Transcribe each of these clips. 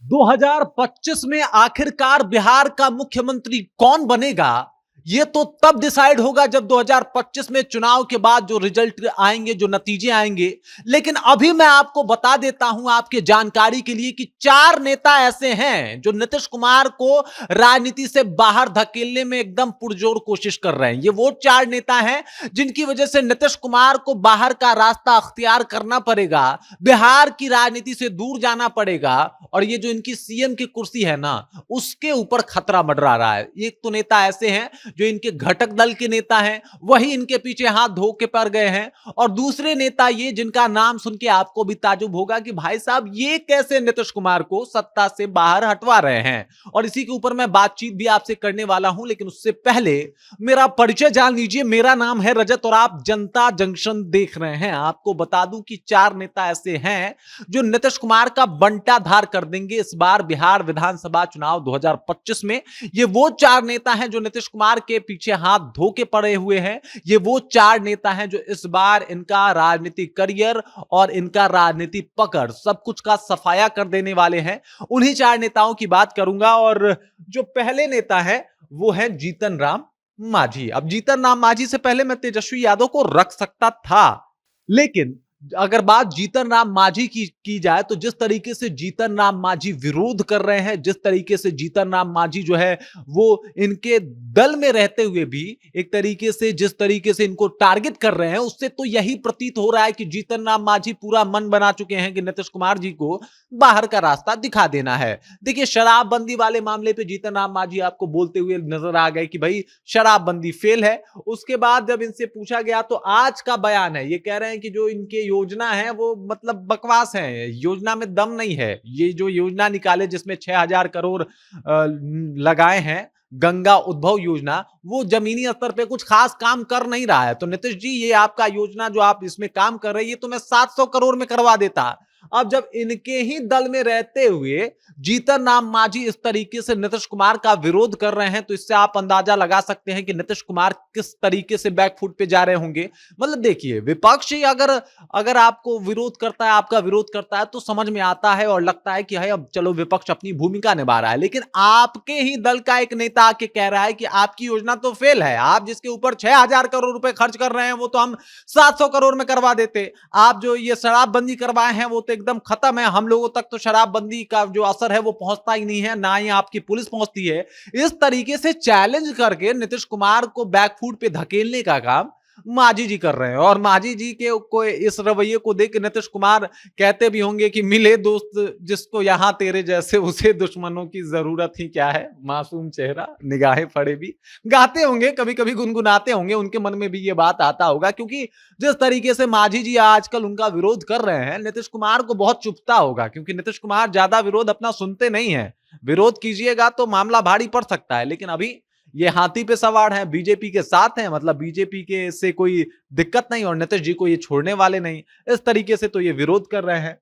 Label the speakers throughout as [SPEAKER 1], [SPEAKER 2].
[SPEAKER 1] 2025 में आखिरकार बिहार का मुख्यमंत्री कौन बनेगा, ये तो तब डिसाइड होगा जब 2025 में चुनाव के बाद जो रिजल्ट आएंगे, जो नतीजे आएंगे। लेकिन अभी मैं आपको बता देता हूं आपके जानकारी के लिए कि 4 नेता ऐसे हैं जो नीतीश कुमार को राजनीति से बाहर धकेलने में एकदम पुरजोर कोशिश कर रहे हैं। ये वो 4 नेता हैं जिनकी वजह से नीतीश कुमार को बाहर का रास्ता अख्तियार करना पड़ेगा, बिहार की राजनीति से दूर जाना पड़ेगा और ये जो इनकी सीएम की कुर्सी है ना, उसके ऊपर खतरा मंडरा रहा है। एक तो नेता ऐसे हैं जो इनके घटक दल के नेता हैं, वही इनके पीछे हाथ धो के पड़ गए हैं, और दूसरे नेता ये जिनका नाम सुन के आपको भी ताजुब होगा कि भाई साहब ये कैसे नीतीश कुमार को सत्ता से बाहर हटवा रहे हैं। और इसी के ऊपर मैं बातचीत भी आपसे करने वाला हूं, लेकिन उससे पहले मेरा परिचय जान लीजिए। मेरा नाम है रजत और आप जनता जंक्शन देख रहे हैं। आपको बता दूं कि 4 नेता ऐसे हैं जो नीतीश कुमार का बंटाधार कर देंगे इस बार बिहार विधानसभा चुनाव 2025 में। ये वो 4 नेता हैं जो नीतीश कुमार के पीछे हाथ धो के पड़े हुए हैं। ये वो 4 नेता हैं जो इस बार इनका राजनीतिक करियर और इनका राजनीतिक पकड़ सब कुछ का सफाया कर देने वाले हैं। उन्हीं 4 नेताओं की बात करूंगा। और जो पहले नेता है वो है जीतन राम मांझी। अब जीतन राम मांझी से पहले मैं तेजस्वी यादव को रख सकता था, लेकिन अगर बात जीतन राम मांझी की जाए तो जिस तरीके से जीतन राम मांझी विरोध कर रहे हैं, जिस तरीके से जीतन राम मांझी जो है वो इनके दल में रहते हुए भी एक तरीके से जिस तरीके से इनको टारगेट कर रहे हैं, उससे तो यही प्रतीत हो रहा है कि जीतन राम मांझी पूरा मन बना चुके हैं कि नीतीश कुमार जी को बाहर का रास्ता दिखा देना है। देखिए, शराबबंदी वाले मामले पे जीतन राम मांझी आपको बोलते हुए नजर आ गए कि भाई शराबबंदी फेल है। उसके बाद जब इनसे पूछा गया तो आज का बयान है, ये कह रहे हैं कि जो इनके योजना है वो मतलब बकवास है, योजना में दम नहीं है। ये जो योजना निकाले जिसमें 6000 करोड़ लगाए हैं, गंगा उद्भव योजना, वो जमीनी स्तर पे कुछ खास काम कर नहीं रहा है। तो नीतीश जी, ये आपका योजना जो आप इसमें काम कर रहे हैं, ये तो मैं 700 करोड़ में करवा देता। अब जब इनके ही दल में रहते हुए जीतन राम मांझी इस तरीके से नीतीश कुमार का विरोध कर रहे हैं, तो इससे आप अंदाजा लगा सकते हैं कि नीतीश कुमार किस तरीके से बैकफुट पे जा रहे होंगे। मतलब देखिए, विपक्ष ही अगर आपको विरोध करता है, आपका विरोध करता है, तो समझ में आता है और लगता है कि है अब चलो विपक्ष अपनी भूमिका निभा रहा है। लेकिन आपके ही दल का एक नेता आके कह रहा है कि आपकी योजना तो फेल है, आप जिसके ऊपर 6000 करोड़ रुपए खर्च कर रहे हैं वो तो हम 700 करोड़ में करवा देते। आप जो ये शराबबंदी करवाए हैं वो तो एकदम खत्म है, हम लोगों तक तो शराबबंदी का जो असर है वो पहुंचता ही नहीं है, ना ही आपकी पुलिस पहुंचती है। इस तरीके से चैलेंज करके नीतीश कुमार को बैकफुट पे धकेलने का काम मांझी जी कर रहे हैं। और मांझी जी के को इस रवैये को देख नीतीश कुमार कहते भी होंगे कि मिले दोस्त जिसको यहां तेरे जैसे, उसे दुश्मनों की जरूरत ही क्या है, मासूम चेहरा निगाहें फड़े भी गाते होंगे, कभी कभी गुनगुनाते होंगे, उनके मन में भी ये बात आता होगा। क्योंकि जिस तरीके से मांझी जी आजकल उनका विरोध कर रहे हैं, नीतीश कुमार को बहुत चुभता होगा, क्योंकि नीतीश कुमार ज्यादा विरोध अपना सुनते नहीं है। विरोध कीजिएगा तो मामला भारी पड़ सकता है, लेकिन अभी ये हाथी पे सवार है, बीजेपी के साथ है, मतलब बीजेपी के से कोई दिक्कत नहीं और नीतीश जी को ये छोड़ने वाले नहीं। इस तरीके से तो ये विरोध कर रहे हैं।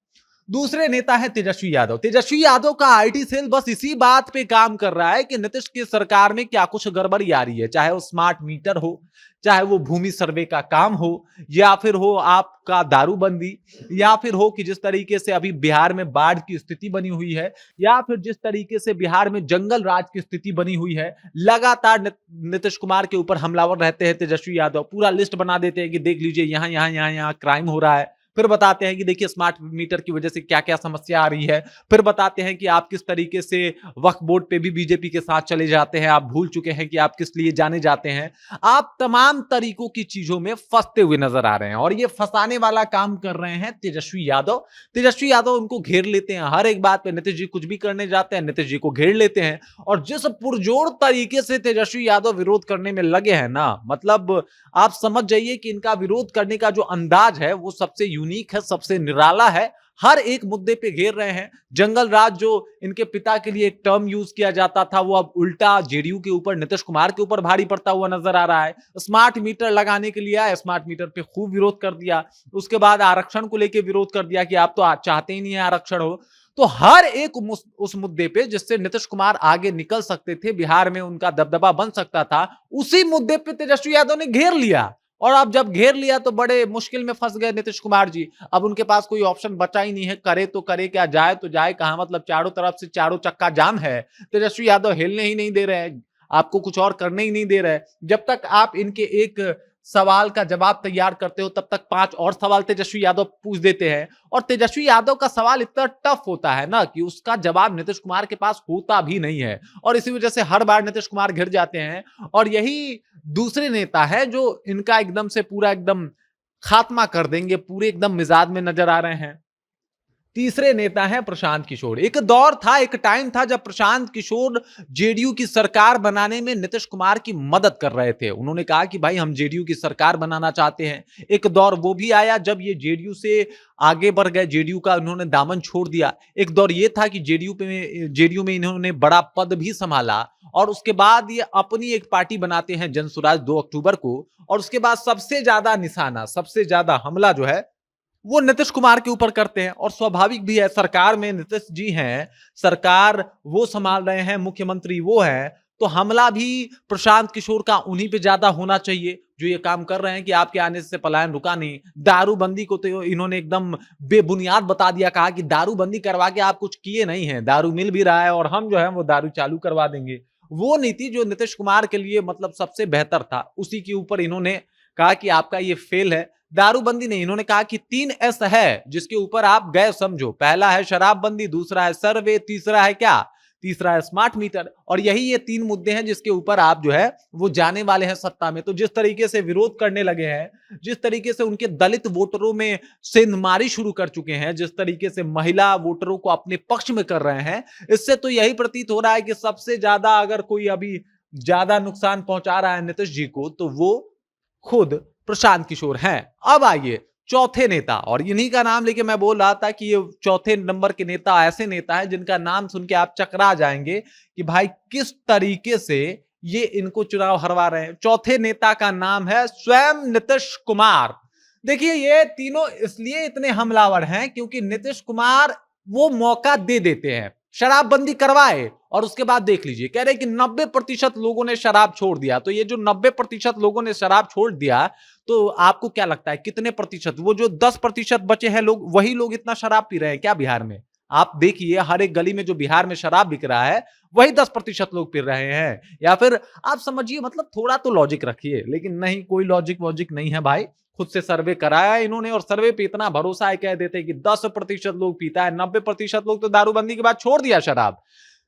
[SPEAKER 1] दूसरे नेता है तेजस्वी यादव। तेजस्वी यादव का आईटी सेल बस इसी बात पे काम कर रहा है कि नीतीश की सरकार में क्या कुछ गड़बड़ी आ रही है, चाहे वो स्मार्ट मीटर हो, चाहे वो भूमि सर्वे का काम हो, या फिर हो आपका दारूबंदी, या फिर हो कि जिस तरीके से अभी बिहार में बाढ़ की स्थिति बनी हुई है, या फिर जिस तरीके से बिहार में जंगल राज की स्थिति बनी हुई है। लगातार नीतीश कुमार के ऊपर हमलावर रहते हैं तेजस्वी यादव, पूरा लिस्ट बना देते हैं कि देख लीजिए यहाँ यहाँ यहाँ यहाँ क्राइम हो रहा है, फिर बताते हैं कि देखिए स्मार्ट मीटर की वजह से क्या क्या समस्या आ रही है, फिर बताते हैं कि आप किस तरीके से वक्फ बोर्ड पे भी बीजेपी के साथ चले जाते हैं, आप भूल चुके हैं कि आप किस लिए जाने जाते हैं। आप तमाम तरीकों की चीजों में फंसते हुए नजर आ रहे हैं और ये फंसाने वाला काम कर रहे हैं तेजस्वी यादव। तेजस्वी यादव उनको घेर लेते हैं, हर एक बात पे नीतीश जी कुछ भी करने जाते हैं, नीतीश जी को घेर लेते हैं। और जिस पुरजोर तरीके से तेजस्वी यादव विरोध करने में लगे हैं ना, मतलब आप समझ जाइए कि इनका विरोध करने का जो अंदाज है वो सबसे यूनिक है, सबसे निराला है। हर एक मुद्दे पे घेर रहे हैं। जंगल राज जो इनके पिता के लिए एक टर्म यूज किया जाता था, वो अब उल्टा जेडीयू के ऊपर, नीतीश कुमार के ऊपर भारी पड़ता हुआ नजर आ रहा है। स्मार्ट मीटर लगाने के लिए आए, स्मार्ट मीटर पे खूब विरोध कर दिया। उसके बाद आरक्षण को लेकर विरोध कर दिया कि आप तो चाहते ही नहीं है आरक्षण हो। तो हर एक उस मुद्दे पे जिससे नीतीश कुमार आगे निकल सकते थे, बिहार में उनका दबदबा बन सकता था, उसी मुद्दे पे तेजस्वी यादव ने घेर लिया और अब जब घेर लिया तो बड़े मुश्किल में फंस गए नीतीश कुमार जी। अब उनके पास कोई ऑप्शन बचा ही नहीं है, करे तो करे क्या, जाए तो जाए कहां। मतलब चारों तरफ से चारों चक्का जाम है, तेजस्वी यादव हिलने ही नहीं दे रहे हैं, आपको कुछ और करने ही नहीं दे रहे हैं। जब तक आप इनके एक सवाल का जवाब तैयार करते हो तब तक 5 और सवाल तेजस्वी यादव पूछ देते हैं। और तेजस्वी यादव का सवाल इतना टफ होता है ना कि उसका जवाब नीतीश कुमार के पास होता भी नहीं है, और इसी वजह से हर बार नीतीश कुमार घिर जाते हैं। और यही दूसरे नेता है जो इनका एकदम से पूरा एकदम खात्मा कर देंगे, पूरे एकदम मिजाज में नजर आ रहे हैं। तीसरे नेता हैं प्रशांत किशोर। एक दौर था, एक टाइम था जब प्रशांत किशोर जेडीयू की सरकार बनाने में नीतीश कुमार की मदद कर रहे थे। उन्होंने कहा कि भाई हम जेडीयू की सरकार बनाना चाहते हैं। एक दौर वो भी आया जब ये जेडीयू से आगे बढ़ गए, जेडीयू का उन्होंने दामन छोड़ दिया। एक दौर ये था कि जेडीयू में इन्होंने बड़ा पद भी संभाला, और उसके बाद ये अपनी एक पार्टी बनाते हैं जनसुराज 2 अक्टूबर को। और उसके बाद सबसे ज्यादा निशाना, सबसे ज्यादा हमला जो है वो नीतीश कुमार के ऊपर करते हैं। और स्वाभाविक भी है, सरकार में नीतीश जी हैं, सरकार वो संभाल रहे हैं, मुख्यमंत्री वो हैं, तो हमला भी प्रशांत किशोर का उन्हीं पे ज्यादा होना चाहिए जो ये काम कर रहे हैं कि आपके आने से पलायन रुका नहीं। दारूबंदी को तो इन्होंने एकदम बेबुनियाद बता दिया, कहा कि दारूबंदी करवा के आप कुछ किए नहीं है, दारू मिल भी रहा है और हम जो है वो दारू चालू करवा देंगे। वो नीति जो नीतीश कुमार के लिए मतलब सबसे बेहतर था, उसी के ऊपर इन्होंने कहा कि आपका ये फेल है। दारूबंदी नहीं, इन्होंने कहा कि 3 एस है जिसके ऊपर आप गए समझो। पहला है शराबबंदी, दूसरा है सर्वे, तीसरा है क्या, तीसरा है स्मार्ट मीटर। और यही ये 3 मुद्दे हैं जिसके ऊपर आप जो है वो जाने वाले हैं सत्ता में। तो जिस तरीके से विरोध करने लगे हैं, जिस तरीके से उनके दलित वोटरों में सेंधमारी शुरू कर चुके हैं, जिस तरीके से महिला वोटरों को अपने पक्ष में कर रहे हैं, इससे तो यही प्रतीत हो रहा है कि सबसे ज्यादा अगर कोई अभी ज्यादा नुकसान पहुंचा रहा है नीतीश जी को तो वो खुद प्रशांत किशोर हैं। अब आइए चौथे नेता, और इन्हीं का नाम लेके मैं बोल रहा था कि ये चौथे नंबर के नेता ऐसे नेता हैं जिनका नाम सुन के आप चकरा जाएंगे कि भाई किस तरीके से ये इनको चुनाव हरवा रहे हैं। चौथे नेता का नाम है स्वयं नीतीश कुमार। देखिए ये तीनों इसलिए इतने हमलावर हैं क्योंकि नीतीश कुमार वो मौका दे देते हैं, शराबबंदी करवाए और उसके बाद देख लीजिए कह रहे कि 90% लोगों ने शराब छोड़ दिया। तो ये जो 90% लोगों ने शराब छोड़ दिया, तो आपको क्या लगता है कितने प्रतिशत, वो जो 10% बचे हैं लोग, वही लोग इतना शराब पी रहे हैं क्या बिहार में? आप देखिए हर एक गली में जो बिहार में शराब बिक रहा है वही 10% लोग पी रहे हैं। या फिर आप समझिए, मतलब थोड़ा तो लॉजिक रखिए, लेकिन नहीं, कोई लॉजिक वॉजिक नहीं है भाई। खुद से सर्वे कराया इन्होंने और सर्वे पे इतना भरोसा है, कह देते कि 10% लोग पीता है, 90% लोग तो दारूबंदी के बाद छोड़ दिया शराब।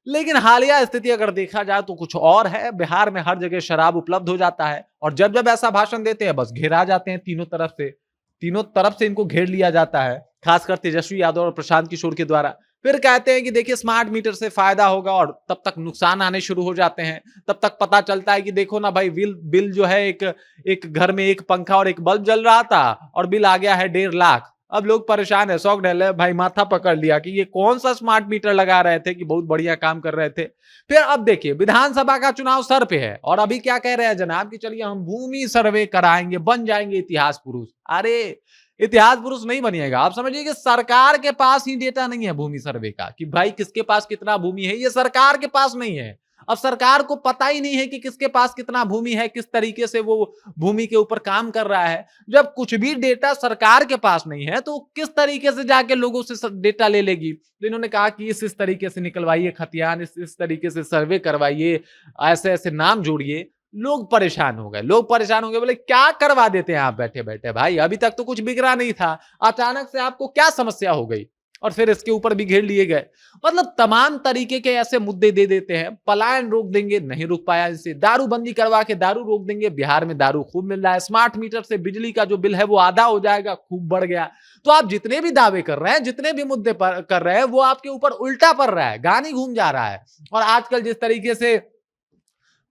[SPEAKER 1] लेकिन हालिया स्थिति अगर देखा जाए तो कुछ और है। बिहार में हर जगह शराब उपलब्ध हो जाता है और जब जब ऐसा भाषण देते हैं बस घेरा जाते हैं तीनों तरफ से, तीनों तरफ से इनको घेर लिया जाता है, खासकर तेजस्वी यादव और प्रशांत किशोर के द्वारा। फिर कहते हैं कि देखिए स्मार्ट मीटर से फायदा होगा और तब तक नुकसान आने शुरू हो जाते हैं। तब तक पता चलता है कि देखो ना भाई, बिल जो है एक घर में एक पंखा और एक बल्ब जल रहा था और बिल आ गया है 1.5 लाख। अब लोग परेशान है, शौक ढल है भाई, माथा पकड़ लिया कि ये कौन सा स्मार्ट मीटर लगा रहे थे कि बहुत बढ़िया काम कर रहे थे। फिर अब देखिए विधानसभा का चुनाव सर पे है और अभी क्या कह रहे हैं जनाब कि चलिए हम भूमि सर्वे कराएंगे, बन जाएंगे इतिहास पुरुष। अरे इतिहास पुरुष नहीं बनिएगा। आप समझिए कि सरकार के पास ही डेटा नहीं है भूमि सर्वे का कि भाई किसके पास कितना भूमि है, ये सरकार के पास नहीं है। अब सरकार को पता ही नहीं है कि किसके पास कितना भूमि है, किस तरीके से वो भूमि के ऊपर काम कर रहा है। जब कुछ भी डेटा सरकार के पास नहीं है तो किस तरीके से जाके लोगों से डेटा ले लेगी। तो इन्होंने कहा कि इस तरीके से निकलवाइए खतियान, इस तरीके से सर्वे करवाइए, ऐसे ऐसे नाम जोड़िए। लोग परेशान हो गए, बोले क्या करवा देते हैं आप बैठे बैठे भाई, अभी तक तो कुछ बिगड़ा नहीं था, अचानक से आपको क्या समस्या हो गई। और फिर इसके ऊपर भी घेर लिए गए। मतलब तमाम तरीके के ऐसे मुद्दे दे देते हैं। पलायन रोक देंगे, नहीं रुक पाया इससे। दारूबंदी करवा के दारू रोक देंगे, बिहार में दारू खूब मिल रहा है। स्मार्ट मीटर से बिजली का जो बिल है वो आधा हो जाएगा, खूब बढ़ गया। तो आप जितने भी दावे कर रहे हैं, जितने भी मुद्दे पर कर रहे हैं, वो आपके ऊपर उल्टा पड़ रहा है, गानी घूम जा रहा है। और आजकल जिस तरीके से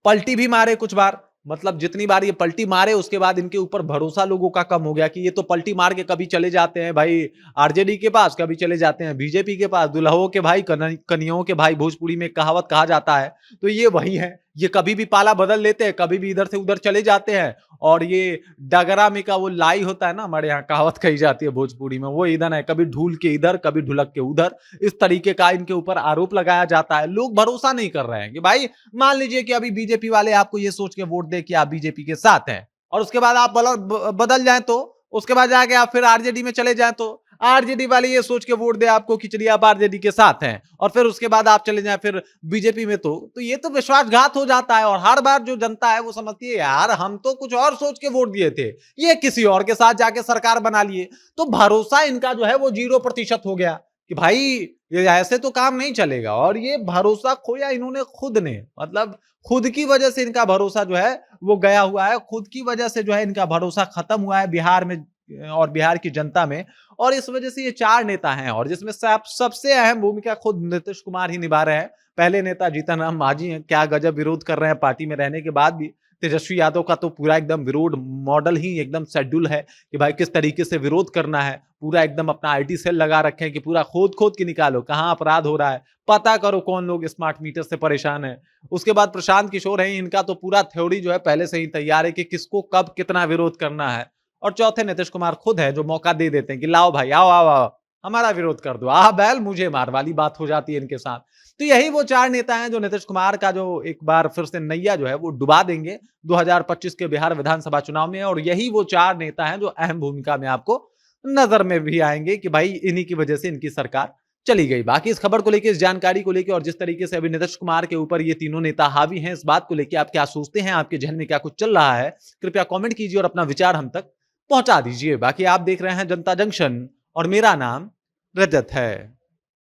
[SPEAKER 1] पलटी भी मारे कुछ बार, मतलब जितनी बार ये पलटी मारे उसके बाद इनके ऊपर भरोसा लोगों का कम हो गया कि ये तो पलटी मार के कभी चले जाते हैं भाई आरजेडी के पास, कभी चले जाते हैं बीजेपी के पास। दुल्हों के भाई कनियों के भाई, भोजपुरी में कहावत कहा जाता है। तो ये वही है, ये कभी भी पाला बदल लेते हैं, कभी भी इधर से उधर चले जाते हैं। और ये डगरा में का वो लाई होता है ना, हमारे यहाँ कहावत कही जाती है भोजपुरी में, वो इधर है, कभी ढूल के इधर, कभी ढुलक के उधर। इस तरीके का इनके ऊपर आरोप लगाया जाता है। लोग भरोसा नहीं कर रहे हैं कि भाई मान लीजिए कि अभी बीजेपी वाले आपको ये सोच के वोट दे कि आप बीजेपी के साथ हैं और उसके बाद आप बदल जाए तो उसके बाद जाके आप फिर आरजेडी में चले जाए तो आरजेडी वाले ये सोच के वोट दे आपको कि चलिए आप आरजेडी के साथ हैं, और फिर उसके बाद आप चले जाएं फिर बीजेपी में, तो ये तो विश्वासघात हो जाता है। और हर बार जो जनता है वो समझती है यार हम तो कुछ और सोच के वोट दिए थे, ये किसी और के साथ जाके सरकार बना लिए, तो भरोसा इनका जो है वो 0% हो गया कि भाई ये ऐसे तो काम नहीं चलेगा। और ये भरोसा खोया इन्होंने खुद ने, मतलब खुद की वजह से इनका भरोसा जो है वो गया हुआ है, खुद की वजह से जो है इनका भरोसा खत्म हुआ है बिहार में और बिहार की जनता में। और इस वजह से ये 4 नेता हैं, और जिसमें सबसे अहम भूमिका खुद नीतीश कुमार ही निभा रहे हैं। पहले नेता जीतन राम मांझी हैं, क्या गजब विरोध कर रहे हैं पार्टी में रहने के बाद भी। तेजस्वी यादव का तो पूरा एकदम विरोध मॉडल ही एकदम शेड्यूल है कि भाई किस तरीके से विरोध करना है, पूरा एकदम अपना आईटी सेल लगा रखे हैं कि पूरा खोद खोद के निकालो कहां अपराध हो रहा है, पता करो कौन लोग स्मार्ट मीटर से परेशान है। उसके बाद प्रशांत किशोर है, इनका तो पूरा थ्योरी जो है पहले से ही तैयार है कि किसको कब कितना विरोध करना है। और चौथे नीतीश कुमार खुद है जो मौका दे देते हैं कि लाओ भाई आओ आओ आओ हमारा विरोध कर दो, आह बैल मुझे मार वाली बात हो जाती है इनके साथ। तो यही वो 4 नेता हैं जो नीतीश कुमार का जो एक बार फिर से नैया जो है वो डुबा देंगे 2025 के बिहार विधानसभा चुनाव में। और यही वो 4 नेता हैं जो अहम भूमिका में आपको नजर में भी आएंगे कि भाई इन्हीं की वजह से इनकी सरकार चली गई। बाकी इस खबर को लेकर, इस जानकारी को लेकर और जिस तरीके से अभी नीतीश कुमार के ऊपर ये तीनों नेता हावी हैं, इस बात को लेकर आप क्या सोचते हैं, आपके जहन में क्या कुछ चल रहा है, कृपया कमेंट कीजिए और अपना विचार हम तक पहुंचा दीजिए। बाकी आप देख रहे हैं जनता जंक्शन और मेरा नाम रजत है।